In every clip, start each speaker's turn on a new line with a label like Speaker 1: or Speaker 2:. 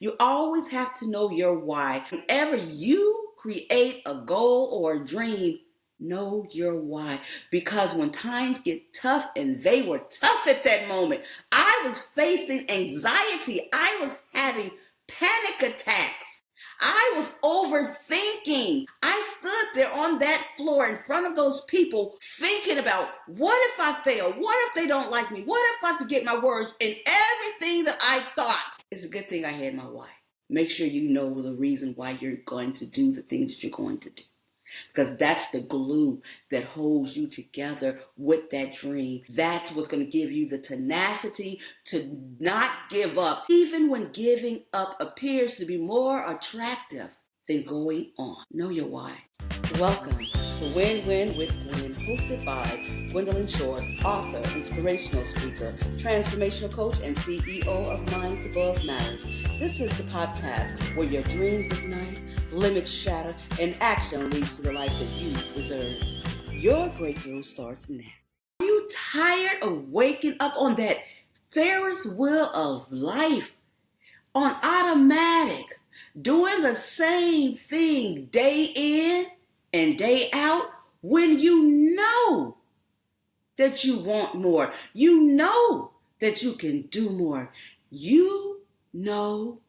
Speaker 1: You always have to know your why. Whenever you create a goal or a dream, know your why. Because when times get tough, and they were tough at that moment, I was facing anxiety. I was having panic attacks. I was overthinking. I stood there on that floor in front of those people thinking about, what if I fail? What if they don't like me? What if I forget my words? And everything that I thought. It's a good thing I had my why. Make sure you know the reason why you're going to do the things that you're going to do. Because that's the glue that holds you together with that dream. That's what's going to give you the tenacity to not give up, even when giving up appears to be more attractive than going on. Know your why. Welcome to Win-Win with Gwen, hosted by Gwendolyn Shores, author, inspirational speaker, transformational coach, and CEO of Minds Above Matters. This is the podcast where your dreams ignite, limits shatter, and action leads to the life that you deserve. Your breakthrough starts now. Are you tired of waking up on that Ferris wheel of life on automatic, doing the same thing day in and day out, when you know that you want more, you know that you can do more, you know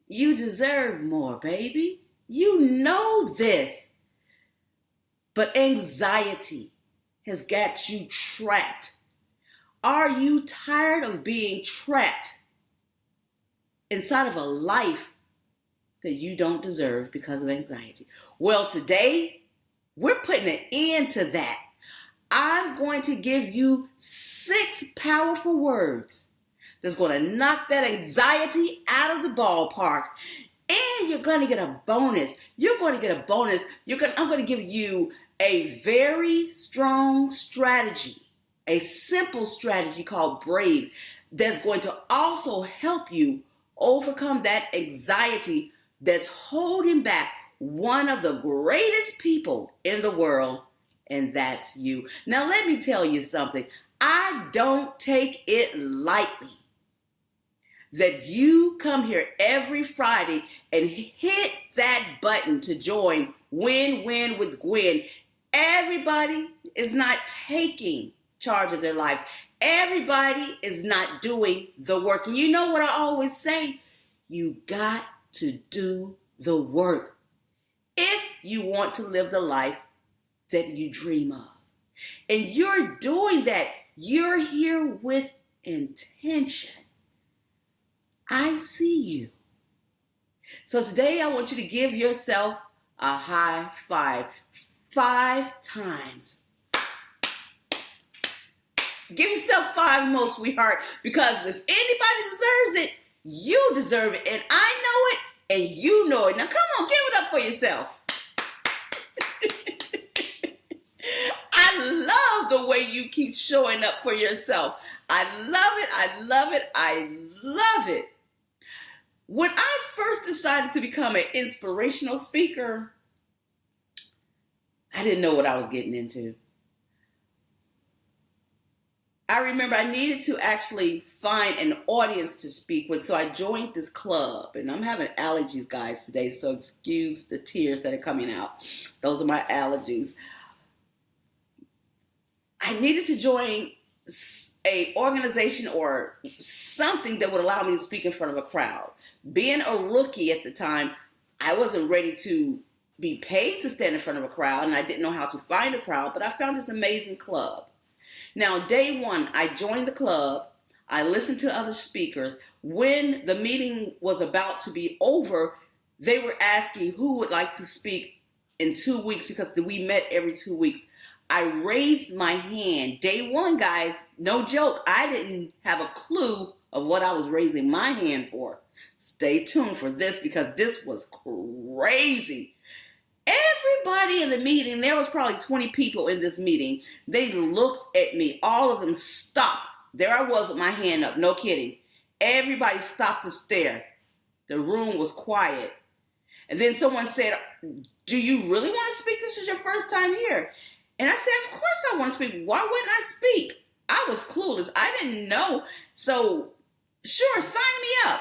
Speaker 1: you deserve more, baby. You know this. But anxiety has got you trapped. Are you tired of being trapped inside of a life that you don't deserve because of anxiety? Well, today, we're putting an end to that. I'm going to give you 6 powerful words that's going to knock that anxiety out of the ballpark. And you're going to get a bonus. You're going to get a bonus. I'm going to give you a very strong strategy, a simple strategy called Brave, that's going to also help you overcome that anxiety that's holding back one of the greatest people in the world, and that's you. Now, let me tell you something. I don't take it lightly that you come here every Friday and hit that button to join Win-Win with Gwen. Everybody is not taking charge of their life. Everybody is not doing the work. And you know what I always say? You got to do the work if you want to live the life that you dream of. And you're doing that. You're here with intention. I see you. So today I want you to give yourself a high five 5 times. Give yourself 5 more, sweetheart, because if anybody deserves it, you deserve it. And I know it, and you know it. Now come on, give it up for yourself. I love the way you keep showing up for yourself. I love it. I love it. I love it. When I first decided to become an inspirational speaker, I didn't know what I was getting into. I remember I needed to actually find an audience to speak with, so I joined this club. And I'm having allergies, guys, today, so excuse the tears that are coming out. Those are my allergies. I needed to join a organization or something that would allow me to speak in front of a crowd. Being a rookie at the time, I wasn't ready to be paid to stand in front of a crowd, and I didn't know how to find a crowd, but I found this amazing club. Now, day one, I joined the club. I listened to other speakers. When the meeting was about to be over, they were asking who would like to speak in 2 weeks, because we met every 2 weeks. I raised my hand. Day one, guys, no joke. I didn't have a clue of what I was raising my hand for. Stay tuned for this, because this was crazy. Everybody in the meeting, there was probably 20 people in this meeting, they looked at me. All of them stopped. There I was with my hand up, no kidding. Everybody stopped to stare. The room was quiet. And then someone said, "Do you really want to speak? This is your first time here." And I said, "Of course I want to speak. Why wouldn't I speak?" I was clueless. I didn't know. So, sure, sign me up.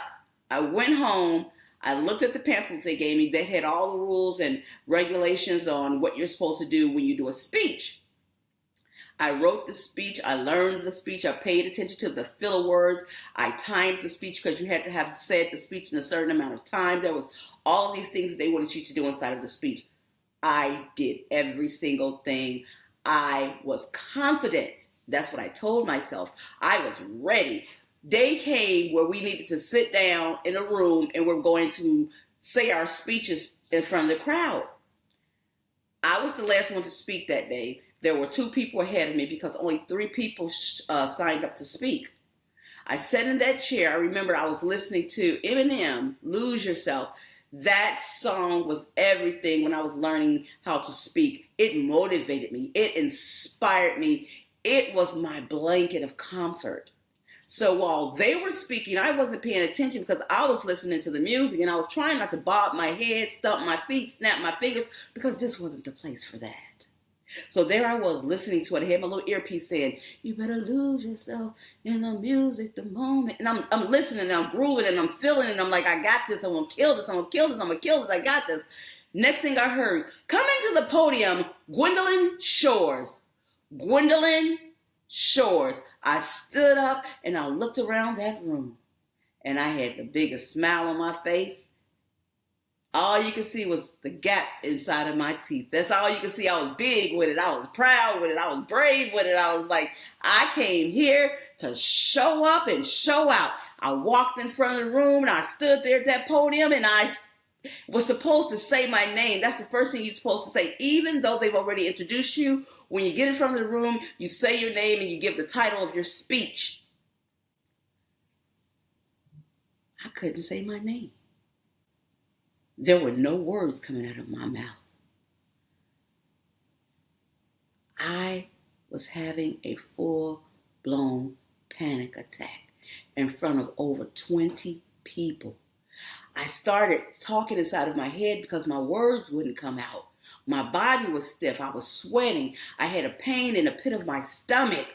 Speaker 1: I went home. I looked at the pamphlet they gave me. They had all the rules and regulations on what you're supposed to do when you do a speech. I wrote the speech. I learned the speech. I paid attention to the filler words. I timed the speech because you had to have said the speech in a certain amount of time. There was all of these things that they wanted you to do inside of the speech. I did every single thing. I was confident. That's what I told myself. I was ready. Day came where we needed to sit down in a room and we're going to say our speeches in front of the crowd. I was the last one to speak that day. There were 2 people ahead of me because only 3 people signed up to speak. I sat in that chair. I remember I was listening to Eminem, Lose Yourself. That song was everything when I was learning how to speak. It motivated me. It inspired me. It was my blanket of comfort. So while they were speaking, I wasn't paying attention because I was listening to the music and I was trying not to bob my head, stump my feet, snap my fingers, because this wasn't the place for that. So there I was listening to it. I had my little earpiece saying, you better lose yourself in the music, the moment. And I'm listening and I'm grooving and I'm feeling it. And I'm like, I got this. I'm going to kill this. I'm going to kill this. I'm going to kill this. I got this. Next thing I heard, coming to the podium, Gwendolyn Shores. Gwendolyn Shores. I stood up and I looked around that room and I had the biggest smile on my face. All you could see was the gap inside of my teeth. That's all you could see. I was big with it. I was proud with it. I was brave with it. I was like, I came here to show up and show out. I walked in front of the room and I stood there at that podium and I was supposed to say my name. That's the first thing you're supposed to say. Even though they've already introduced you, when you get in front of the room, you say your name and you give the title of your speech. I couldn't say my name. There were no words coming out of my mouth. I was having a full-blown panic attack in front of over 20 people. I started talking inside of my head because my words wouldn't come out. My body was stiff. I was sweating. I had a pain in the pit of my stomach.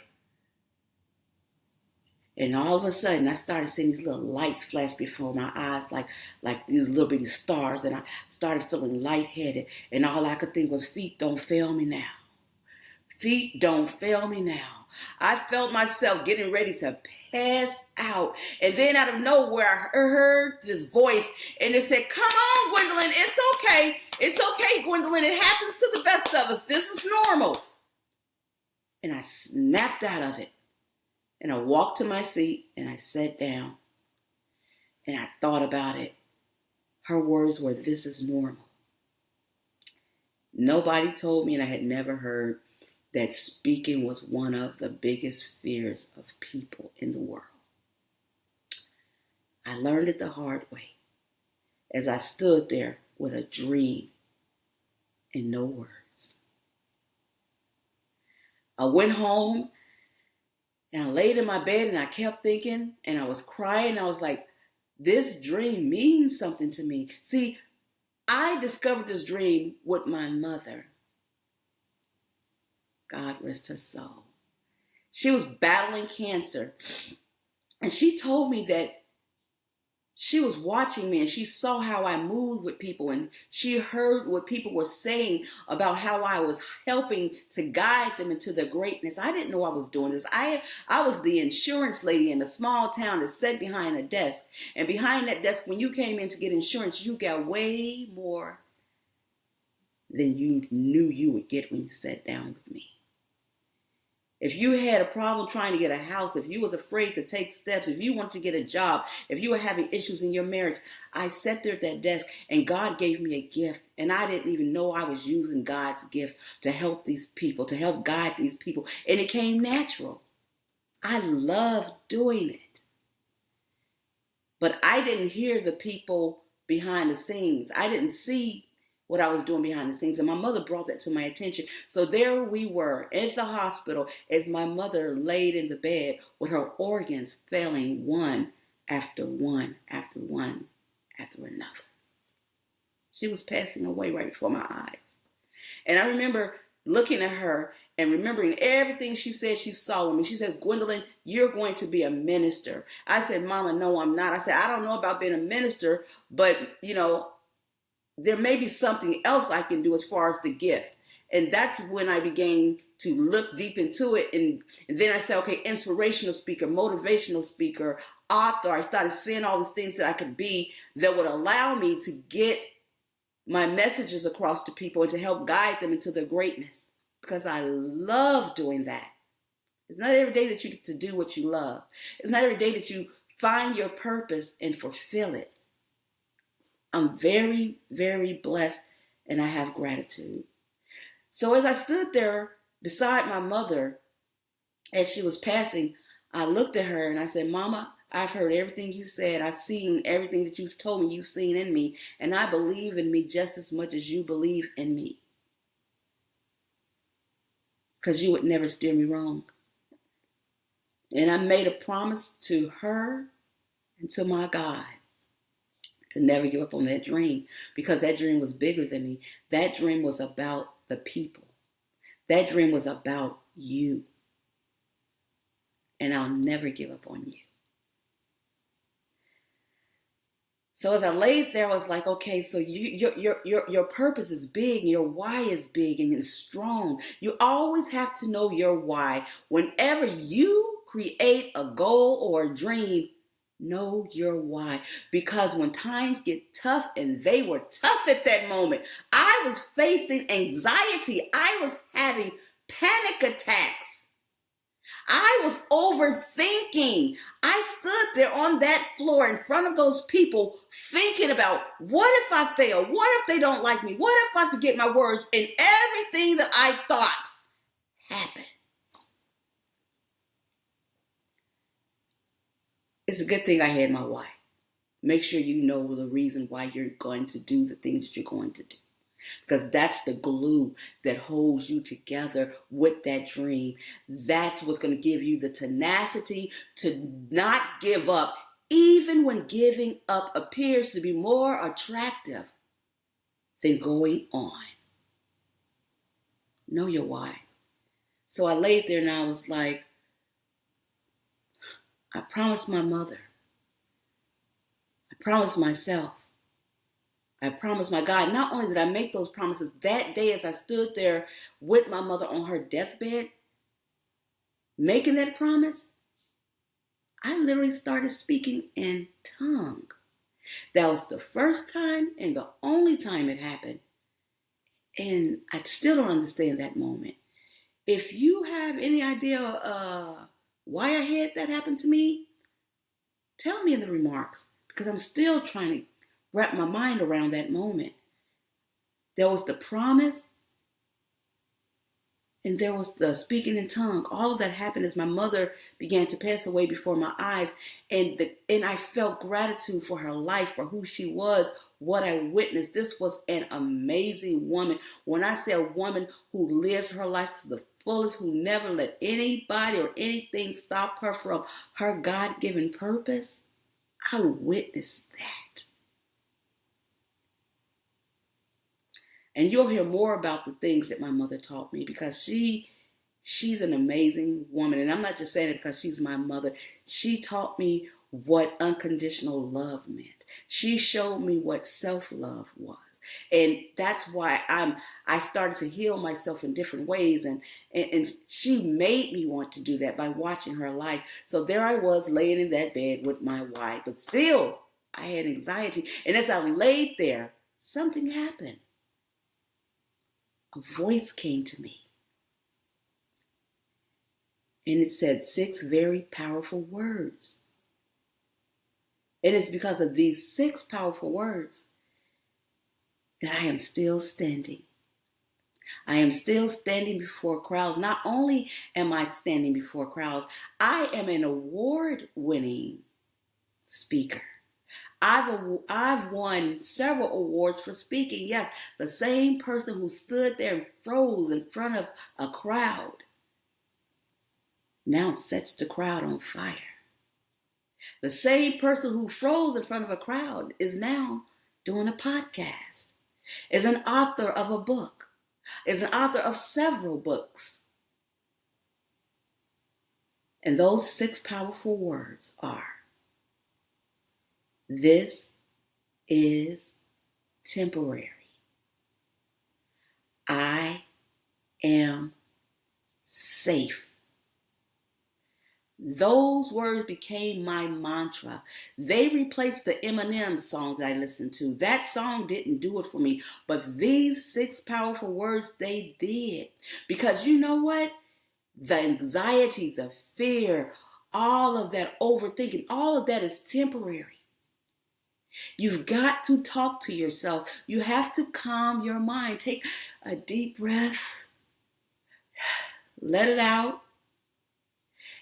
Speaker 1: And all of a sudden, I started seeing these little lights flash before my eyes, like these little bitty stars. And I started feeling lightheaded. And all I could think was, feet don't fail me now. Feet don't fail me now. I felt myself getting ready to pass out. And then out of nowhere, I heard this voice. And it said, come on, Gwendolyn. It's okay. It's okay, Gwendolyn. It happens to the best of us. This is normal. And I snapped out of it. And I walked to my seat and I sat down and I thought about it. Her words were, this is normal. Nobody told me, and I had never heard, that speaking was one of the biggest fears of people in the world. I learned it the hard way as I stood there with a dream and no words. I went home. And I laid in my bed and I kept thinking and I was crying. I was like, this dream means something to me. See, I discovered this dream with my mother. God rest her soul. She was battling cancer. And she told me that she was watching me and she saw how I moved with people and she heard what people were saying about how I was helping to guide them into their greatness. I didn't know I was doing this. I was the insurance lady in a small town that sat behind a desk. And behind that desk, when you came in to get insurance, you got way more than you knew you would get when you sat down with me. If you had a problem trying to get a house, if you was afraid to take steps, if you wanted to get a job, if you were having issues in your marriage, I sat there at that desk and God gave me a gift. And I didn't even know I was using God's gift to help these people, to help guide these people. And it came natural. I loved doing it. But I didn't hear the people behind the scenes. I didn't see what I was doing behind the scenes. And my mother brought that to my attention. So there we were at the hospital as my mother laid in the bed with her organs failing one after one after one after another. She was passing away right before my eyes. And I remember looking at her and remembering everything she said she saw in me. She says, Gwendolyn, you're going to be a minister. I said, Mama, no, I'm not. I said, I don't know about being a minister, but, there may be something else I can do as far as the gift. And that's when I began to look deep into it. And then I said, okay, inspirational speaker, motivational speaker, author. I started seeing all these things that I could be that would allow me to get my messages across to people and to help guide them into their greatness. Because I love doing that. It's not every day that you get to do what you love. It's not every day that you find your purpose and fulfill it. I'm very, very blessed, and I have gratitude. So as I stood there beside my mother as she was passing, I looked at her and I said, Mama, I've heard everything you said. I've seen everything that you've told me you've seen in me, and I believe in me just as much as you believe in me. Because you would never steer me wrong. And I made a promise to her and to my God to never give up on that dream, because that dream was bigger than me. That dream was about the people. That dream was about you. And I'll never give up on you. So as I laid there, I was like, okay, so your purpose is big, and your why is big and it's strong. You always have to know your why. Whenever you create a goal or a dream, know your why. Because when times get tough, and they were tough at that moment, I was facing anxiety. I was having panic attacks. I was overthinking. I stood there on that floor in front of those people thinking about, what if I fail? What if they don't like me? What if I forget my words? And everything that I thought happened. It's a good thing I had my why. Make sure you know the reason why you're going to do the things that you're going to do. Because that's the glue that holds you together with that dream. That's what's going to give you the tenacity to not give up, even when giving up appears to be more attractive than going on. Know your why. So I laid there and I was like, I promised my mother. I promised myself. I promised my God. Not only did I make those promises that day as I stood there with my mother on her deathbed, making that promise, I literally started speaking in tongue. That was the first time and the only time it happened. And I still don't understand that moment. If you have any idea why I had that happen to me, tell me in the remarks, because I'm still trying to wrap my mind around that moment. There was the promise, and there was the speaking in tongue. All of that happened as my mother began to pass away before my eyes, and I felt gratitude for her life, for who she was, what I witnessed. This was an amazing woman. When I say a woman who lived her life to the fullest, who never let anybody or anything stop her from her God-given purpose, I witnessed that. And you'll hear more about the things that my mother taught me, because she's an amazing woman. And I'm not just saying it because she's my mother. She taught me what unconditional love meant. She showed me what self-love was. And that's why I started to heal myself in different ways. And she made me want to do that by watching her life. So there I was laying in that bed with my wife. But still, I had anxiety. And as I laid there, something happened. A voice came to me. And it said 6 very powerful words. And it's because of these 6 powerful words that I am still standing. I am still standing before crowds. Not only am I standing before crowds, I am an award-winning speaker. I've won several awards for speaking. Yes, the same person who stood there and froze in front of a crowd now sets the crowd on fire. The same person who froze in front of a crowd is now doing a podcast, is an author of a book, is an author of several books. And those 6 powerful words are: this is temporary. I am safe. Those words became my mantra. They replaced the Eminem song that I listened to. That song didn't do it for me, but these 6 powerful words, they did. Because you know what? The anxiety, the fear, all of that overthinking, all of that is temporary. You've got to talk to yourself. You have to calm your mind. Take a deep breath, let it out,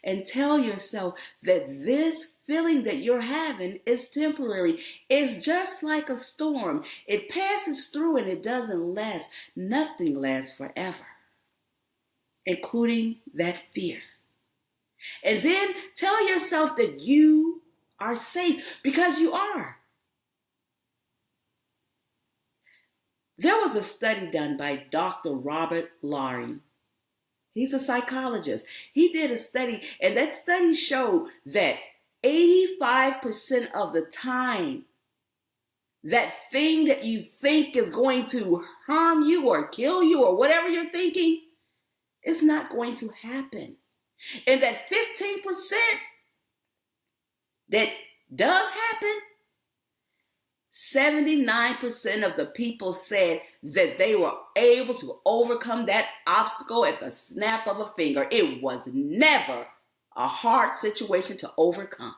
Speaker 1: and tell yourself that this feeling that you're having is temporary. It's just like a storm. It passes through and it doesn't last. Nothing lasts forever, including that fear. And then tell yourself that you are safe, because you are. There was a study done by Dr. Robert Laurie. He's a psychologist. He did a study, and that study showed that 85% of the time, that thing that you think is going to harm you or kill you or whatever you're thinking, is not going to happen. And that 15% that does happen, 79% of the people said that they were able to overcome that obstacle at the snap of a finger. It was never a hard situation to overcome.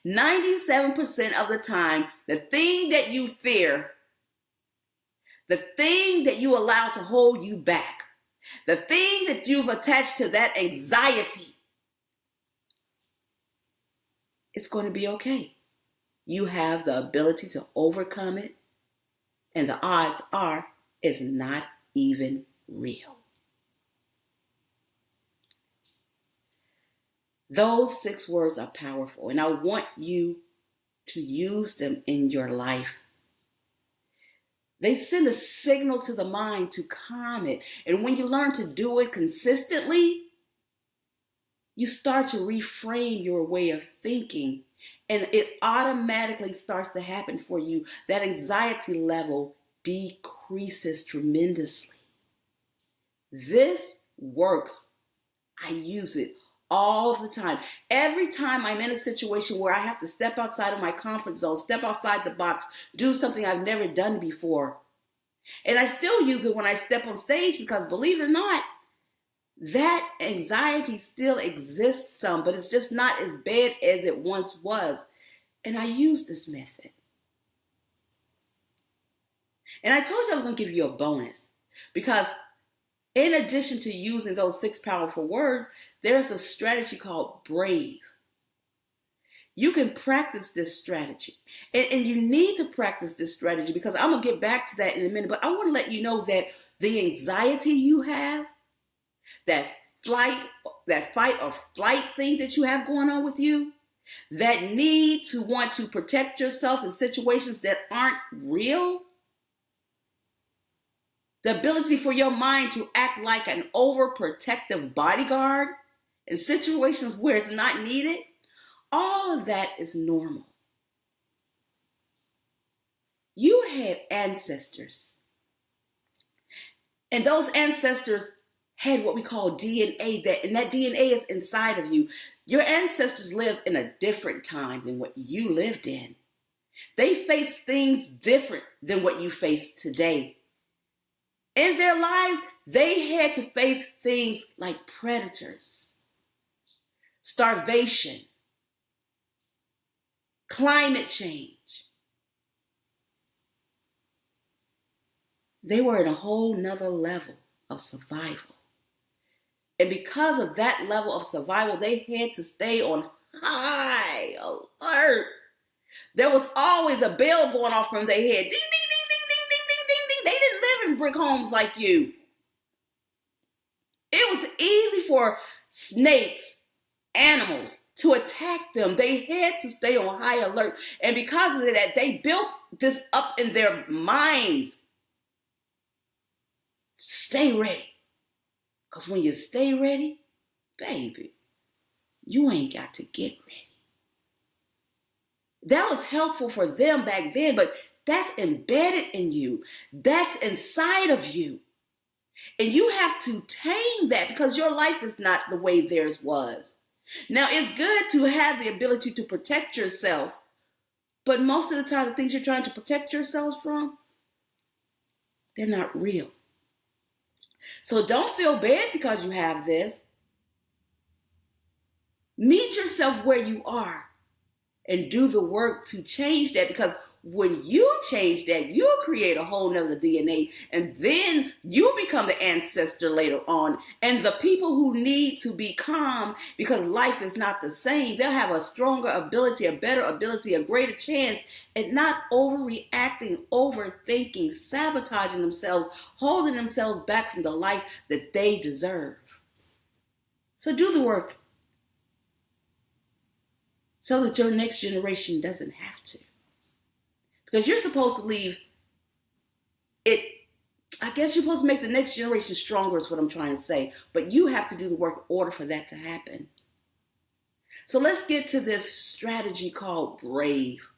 Speaker 1: 97% of the time, the thing that you fear, the thing that you allow to hold you back, the thing that you've attached to that anxiety, it's going to be okay. You have the ability to overcome it, and the odds are it's not even real. Those 6 words are powerful, and I want you to use them in your life. They send a signal to the mind to calm it, and when you learn to do it consistently, you start to reframe your way of thinking, and it automatically starts to happen for you. That anxiety level decreases tremendously. This works. I use it all the time. Every time I'm in a situation where I have to step outside of my comfort zone, step outside the box, do something I've never done before. And I still use it when I step on stage, because believe it or not, that anxiety still exists some, but it's just not as bad as it once was. And I use this method. And I told you I was going to give you a bonus, because in addition to using those 6 powerful words, there's a strategy called BRAVE. You can practice this strategy. And you need to practice this strategy, because I'm going to get back to that in a minute. But I want to let you know that the anxiety you have, that fight or flight thing that you have going on with you, that need to want to protect yourself in situations that aren't real, the ability for your mind to act like an overprotective bodyguard in situations where it's not needed, all of that is normal. You had ancestors, and those ancestors had what we call DNA, and that DNA is inside of you. Your ancestors lived in a different time than what you lived in. They faced things different than what you face today. In their lives, they had to face things like predators, starvation, climate change. They were in a whole nother level of survival. And because of that level of survival, they had to stay on high alert. There was always a bell going off from their head. Ding, ding, ding, ding, ding, ding, ding, ding, ding. They didn't live in brick homes like you. It was easy for snakes, animals, to attack them. They had to stay on high alert. And because of that, they built this up in their minds. Stay ready. Because when you stay ready, baby, You ain't got to get ready. That was helpful for them back then, but that's embedded in you. That's inside of you. And you have to tame that because your life is not the way theirs was. Now, it's good to have the ability to protect yourself, but most of the time, the things you're trying to protect yourselves from, they're not real. So don't feel bad because you have this. Meet yourself where you are and do the work to change that, because when you change that, you'll create a whole nother DNA, and then you become the ancestor later on. And the people who need to be calm because life is not the same, they'll have a stronger ability, a better ability, a greater chance at not overreacting, overthinking, sabotaging themselves, holding themselves back from the life that they deserve. So do the work so that your next generation doesn't have to. Because you're supposed to leave it, I guess you're supposed to make the next generation stronger is what I'm trying to say. But you have to do the work in order for that to happen. So let's get to this strategy called BRAVE.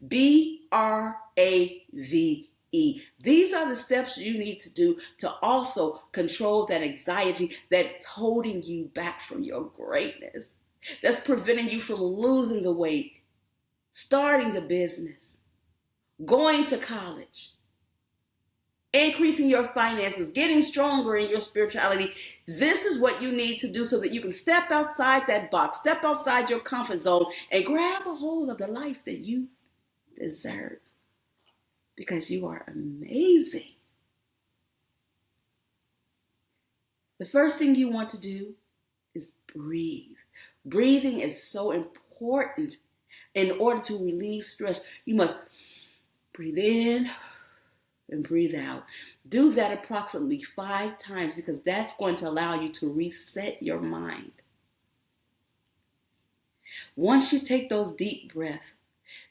Speaker 1: BRAVE. These are the steps you need to do to also control that anxiety that's holding you back from your greatness, that's preventing you from losing the weight, starting the business, going to college, increasing your finances, getting stronger in your spirituality. This is what you need to do so that you can step outside that box, step outside your comfort zone, and grab a hold of the life that you deserve. Because you are amazing. The first thing you want to do is breathe. Breathing is so important. In order to relieve stress, you must breathe in and breathe out. Do that approximately 5 times because that's going to allow you to reset your mind. Once you take those deep breaths,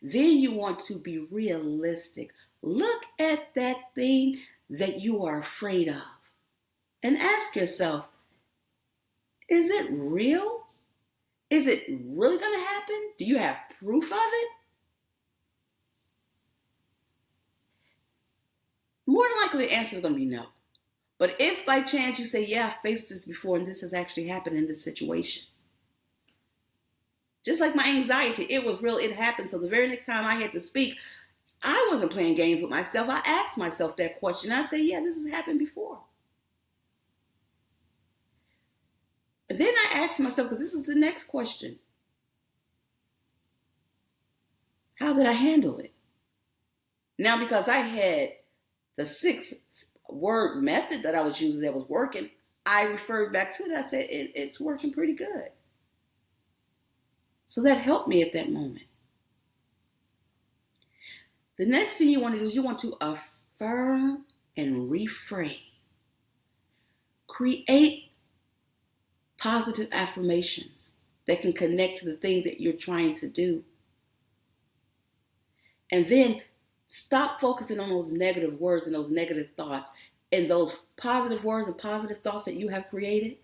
Speaker 1: then you want to be realistic. Look at that thing that you are afraid of and ask yourself, is it real? Is it really going to happen? Do you have proof of it? More than likely, the answer is going to be no. But if by chance you say, yeah, I faced this before and this has actually happened in this situation. Just like my anxiety, it was real, it happened. So the very next time I had to speak, I wasn't playing games with myself. I asked myself that question. I said, yeah, this has happened before. And then I asked myself, because this is the next question, how did I handle it? Now, because I had the 6-word method that I was using that was working, I referred back to it. I said, it's working pretty good. So that helped me at that moment. The next thing you want to do is you want to affirm and reframe. Create positive affirmations that can connect to the thing that you're trying to do. And then stop focusing on those negative words and those negative thoughts, and those positive words and positive thoughts that you have created.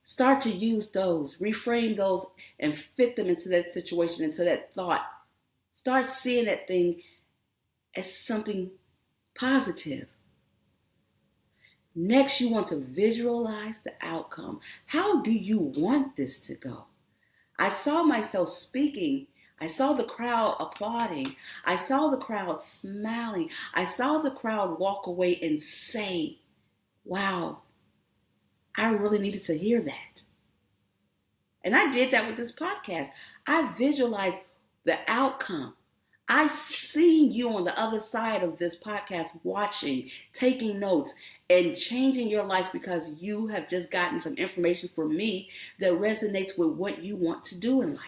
Speaker 1: Start to use those, reframe those, and fit them into that situation, into that thought. Start seeing that thing as something positive. Next, you want to visualize the outcome. How do you want this to go? I saw myself speaking. I saw the crowd applauding. I saw the crowd smiling. I saw the crowd walk away and say, wow, I really needed to hear that. And I did that with this podcast. I visualized the outcome. I seen you on the other side of this podcast watching, taking notes, and changing your life because you have just gotten some information from me that resonates with what you want to do in life.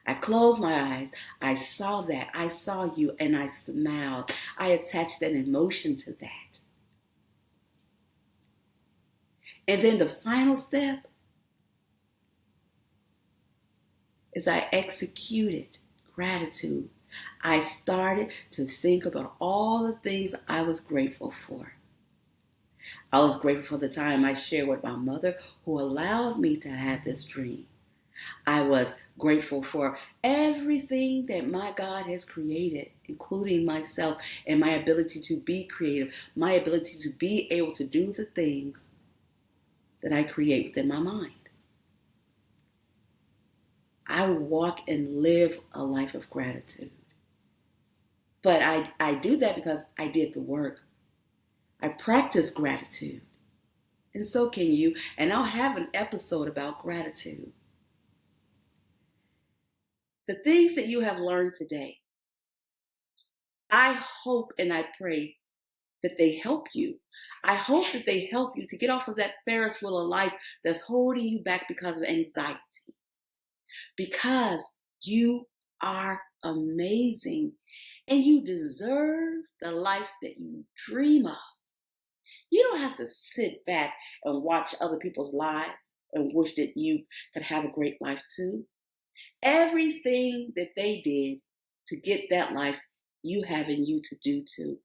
Speaker 1: I closed my eyes. I saw that. I saw you and I smiled. I attached an emotion to that. And then the final step is I executed gratitude. I started to think about all the things I was grateful for. I was grateful for the time I shared with my mother who allowed me to have this dream. I was grateful for everything that my God has created, including myself and my ability to be creative, my ability to be able to do the things that I create within my mind. I walk and live a life of gratitude. But I do that because I did the work. I practice gratitude. And so can you. And I'll have an episode about gratitude. The things that you have learned today, I hope and I pray that they help you. I hope that they help you to get off of that Ferris wheel of life that's holding you back because of anxiety. Because you are amazing and you deserve the life that you dream of. You don't have to sit back and watch other people's lives and wish that you could have a great life too. Everything that they did to get that life, you have in you to do too.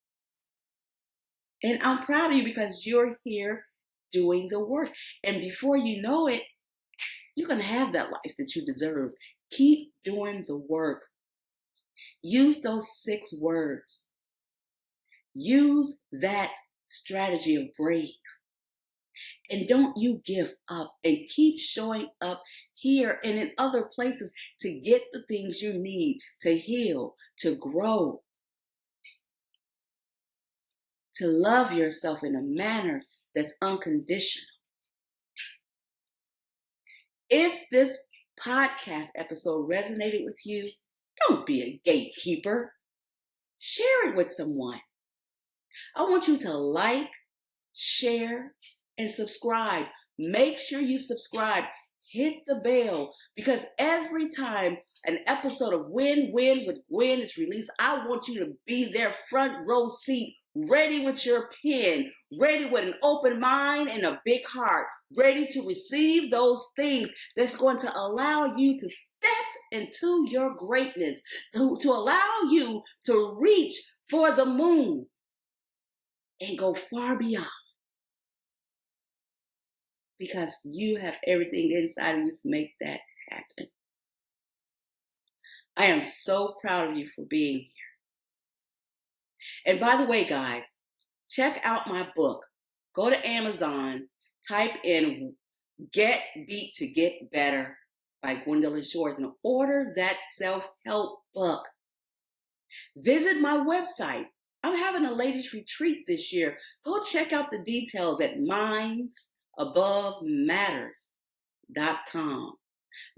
Speaker 1: And I'm proud of you because you're here doing the work. And before you know it, you're going to have that life that you deserve. Keep doing the work. Use those 6 words. Use that strategy of brave. And don't you give up and keep showing up here and in other places to get the things you need to heal, to grow, to love yourself in a manner that's unconditional. If this podcast episode resonated with you, don't be a gatekeeper. Share it with someone. I want you to like, share, and subscribe. Make sure you subscribe. Hit the bell because every time an episode of Win Win with Gwen is released, I want you to be there front row seat, ready with your pen, ready with an open mind and a big heart, ready to receive those things that's going to allow you to step into your greatness, to allow you to reach for the moon and go far beyond. Because you have everything inside of you to make that happen. I am so proud of you for being here. And by the way, guys, check out my book. Go to Amazon, type in Get Beat to Get Better by Gwendolyn Shores and order that self-help book. Visit my website. I'm having a ladies retreat this year. Go check out the details at mindsabovematters.com.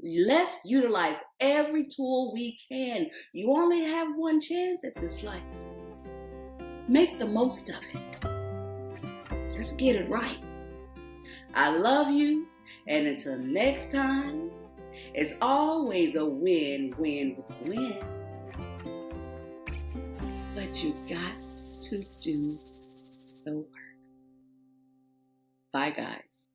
Speaker 1: Let's utilize every tool we can. You only have one chance at this life. Make the most of it. Let's get it right. I love you, and until next time, it's always a win-win with Gwen. But you got to do the work. Bye, guys.